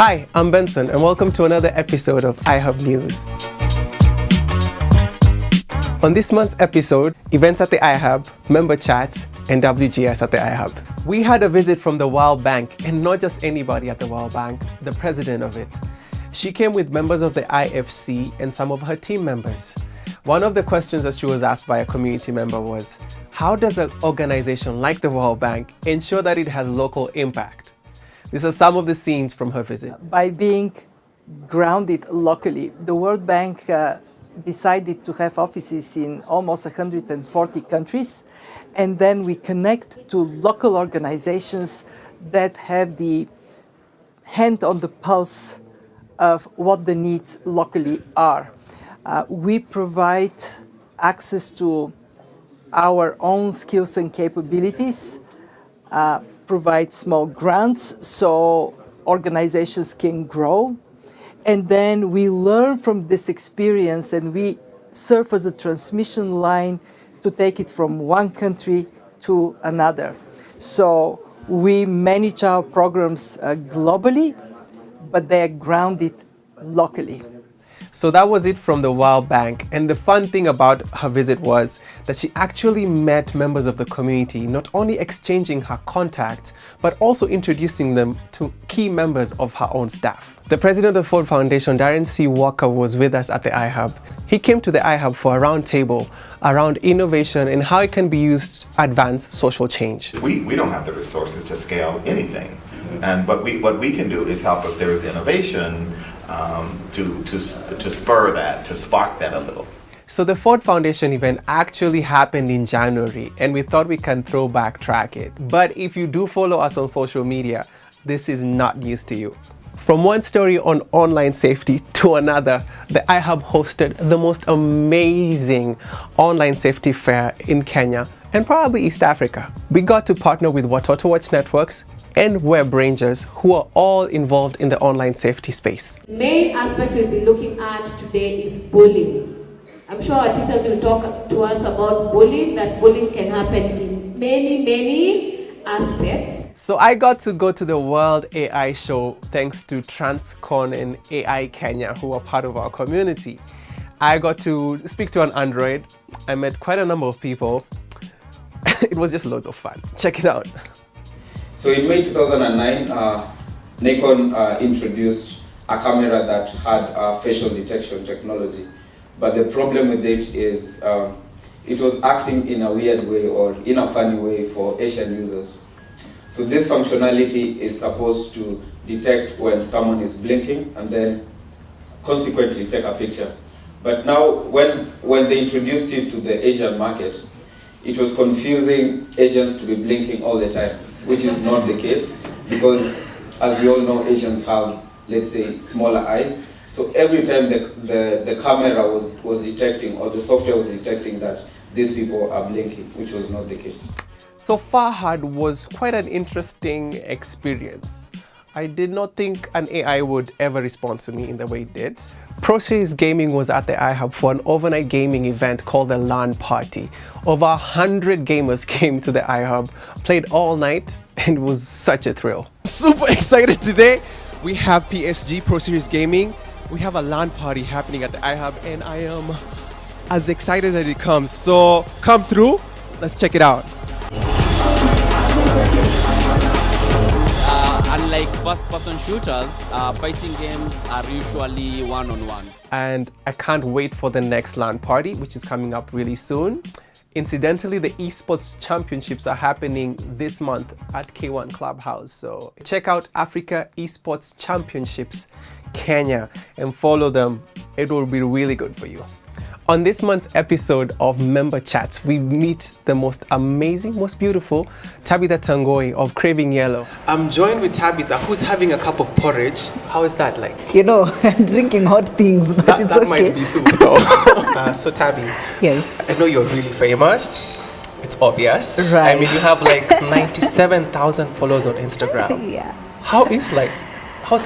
Hi, I'm Benson, and welcome to another episode of iHubNews. On this month's episode, events at the iHub, member chats, and WGS at the iHub. We had a visit from the World Bank, and not just anybody at the World Bank, the president of it. She came with members of the IFC and some of her team members. One of the questions that she was asked by a community member was, how does an organization like the World Bank ensure that it has local impact? These are some of the scenes from her visit. By being grounded locally, the World Bank decided to have offices in almost 140 countries, and then we connect to local organizations that have the hand on the pulse of what the needs locally are. We provide access to our own skills and capabilities, provide small grants so organizations can grow. And then we learn from this experience and we serve as a transmission line to take it from one country to another. So we manage our programs globally, but they are grounded locally. So that was it from the World Bank. And the fun thing about her visit was that she actually met members of the community, not only exchanging her contacts, but also introducing them to key members of her own staff. The president of the Ford Foundation, Darren C. Walker, was with us at the iHub. He came to the iHub for a round table around innovation and how it can be used to advance social change. We don't have the resources to scale anything. And what we can do is help if there is innovation to spur that, to spark that a little. So the Ford Foundation event actually happened in January, and we thought we can backtrack it. But if you do follow us on social media, this is not news to you. From one story on online safety to another, the iHub hosted the most amazing online safety fair in Kenya and probably East Africa. We got to partner with Watoto Watch Networks and Web Rangers, who are all involved in the online safety space. The main aspect we'll be looking at today is bullying. I'm sure our teachers will talk to us about bullying, that bullying can happen in many aspects. So I got to go to the World AI Show thanks to Transcon and AI Kenya, who are part of our community. I got to speak to an android. I met quite a number of people. It was just loads of fun. Check it out. So in May 2009, Nikon introduced a camera that had facial detection technology. But the problem with it is it was acting in a weird way or in a funny way for Asian users. So this functionality is supposed to detect when someone is blinking and then consequently take a picture. But now when they introduced it to the Asian market, it was confusing Asians to be blinking all the time, which is not the case, because as we all know, Asians have, let's say, smaller eyes. So every time the camera was detecting, or the software was detecting that these people are blinking, which was not the case. So Farhad was quite an interesting experience. I did not think an AI would ever respond to me in the way it did. Pro Series Gaming was at the iHub for an overnight gaming event called the LAN Party. Over 100 gamers came to the iHub, played all night, and it was such a thrill. Super excited today. We have PSG, Pro Series Gaming. We have a LAN Party happening at the iHub, and I am as excited as it comes. So come through, let's check it out. Unlike first-person shooters, fighting games are usually one-on-one. And I can't wait for the next LAN party, which is coming up really soon. Incidentally, the eSports championships are happening this month at K1 Clubhouse. So check out Africa eSports Championships Kenya and follow them. It will be really good for you. On this month's episode of Member Chats, we meet the most amazing, most beautiful Tabitha Tangoi of Craving Yellow. I'm joined with Tabitha, who's having a cup of porridge. How is that like? You know, I'm drinking hot things, but That it's okay. might be soup though. So Tabby, Yes. I know you're really famous. It's obvious. Right. I mean, you have like 97,000 followers on Instagram. Yeah. How's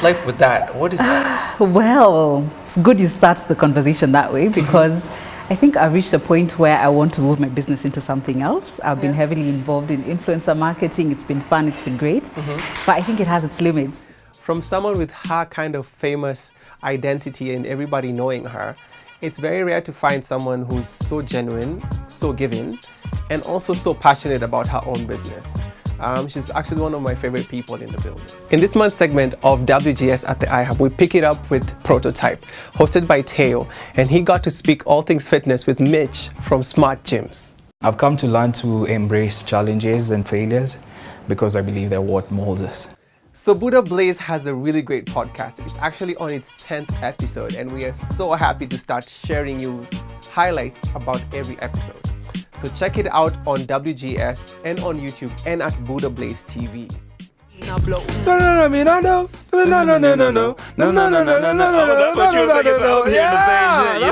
life with that? What is that? Well, it's good you start the conversation that way because I think I've reached a point where I want to move my business into something else. I've been heavily involved in influencer marketing. It's been fun, it's been great, but I think it has its limits. From someone with her kind of famous identity and everybody knowing her, it's very rare to find someone who's so genuine, so giving, and also so passionate about her own business. She's actually one of my favorite people in the building. In this month's segment of WGS at the iHub, we pick it up with Prototype, hosted by Teo, and he got to speak all things fitness with Mitch from Smart Gyms. I've come to learn to embrace challenges and failures because I believe they're what molds us. So Buddha Blaze has a really great podcast. It's actually on its 10th episode, and we are so happy to start sharing you highlights about every episode. So check it out on WGS and on YouTube and at Buddha Blaze TV. No, that's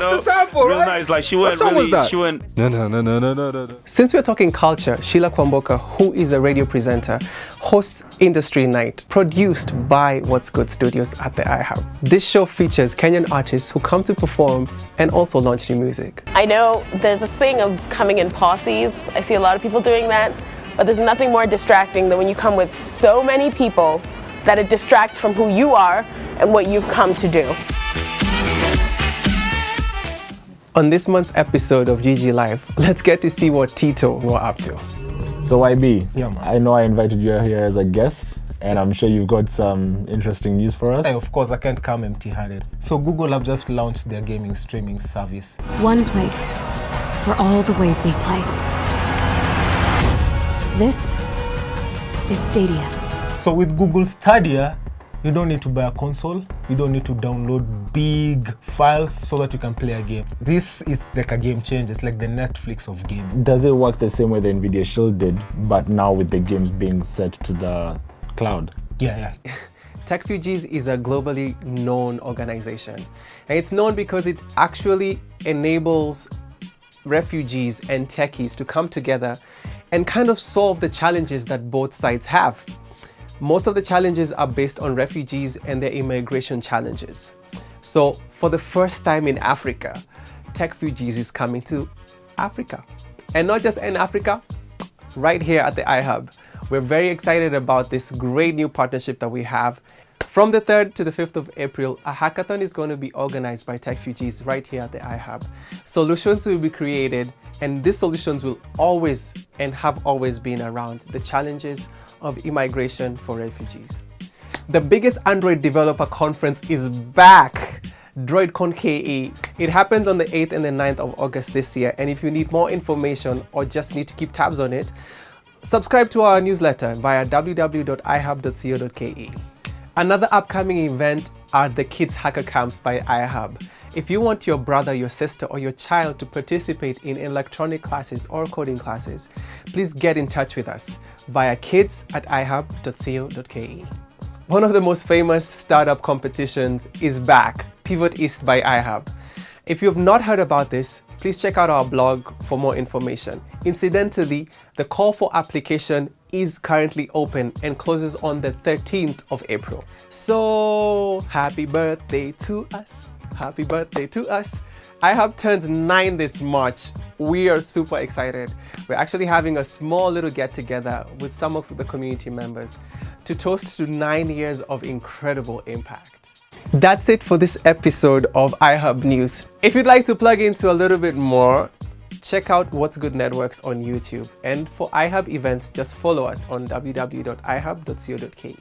the sample, right? Nice. Like she went really, she went. No. Since we're talking culture, Sheila Kwamboka, who is a radio presenter, hosts Industry Night, produced by What's Good Studios at the iHub. This show features Kenyan artists who come to perform and also launch new music. I know there's a thing of coming in posses. I see a lot of people doing that. But there's nothing more distracting than when you come with so many people that it distracts from who you are and what you've come to do. On this month's episode of GG Live, let's get to see what Tito were up to. So YB, Yeah, man. I know I invited you here as a guest, and I'm sure you've got some interesting news for us. Hey, of course, I can't come empty-handed. So Google have just launched their gaming streaming service. One place for all the ways we play. This is Stadia. So with Google Stadia, you don't need to buy a console. You don't need to download big files so that you can play a game. This is like a game changer. It's like the Netflix of gaming. Does it work the same way the Nvidia Shield did, but now with the games being set to the cloud? Yeah. Tech Fugees is a globally known organization, and it's known because it actually enables refugees and techies to come together and kind of solve the challenges that both sides have. Most of the challenges are based on refugees and their immigration challenges. So for the first time in Africa, Tech Fugees is coming to Africa. And not just in Africa, right here at the iHub. We're very excited about this great new partnership that we have. From the 3rd to the 5th of April, a hackathon is going to be organized by Tech Fugees right here at the iHub. Solutions will be created, and these solutions will always and have always been around the challenges of immigration for refugees. The biggest Android developer conference is back, DroidCon KE. It happens on the 8th and the 9th of August this year, and if you need more information or just need to keep tabs on it, subscribe to our newsletter via www.ihub.co.ke. Another upcoming event are the Kids Hacker Camps by iHub. If you want your brother, your sister, or your child to participate in electronic classes or coding classes, please get in touch with us via kids@ihub.co.ke. One of the most famous startup competitions is back, Pivot East by iHub. If you have not heard about this, please check out our blog for more information. Incidentally, the call for application is currently open and closes on the 13th of April. So happy birthday to us. Happy birthday to us. iHub turns 9 this March. We are super excited. We're actually having a small little get together with some of the community members to toast to 9 years of incredible impact. That's it for this episode of iHub News. If you'd like to plug into a little bit more, check out What's Good Networks on YouTube. And for iHub events, just follow us on www.ihub.co.ke.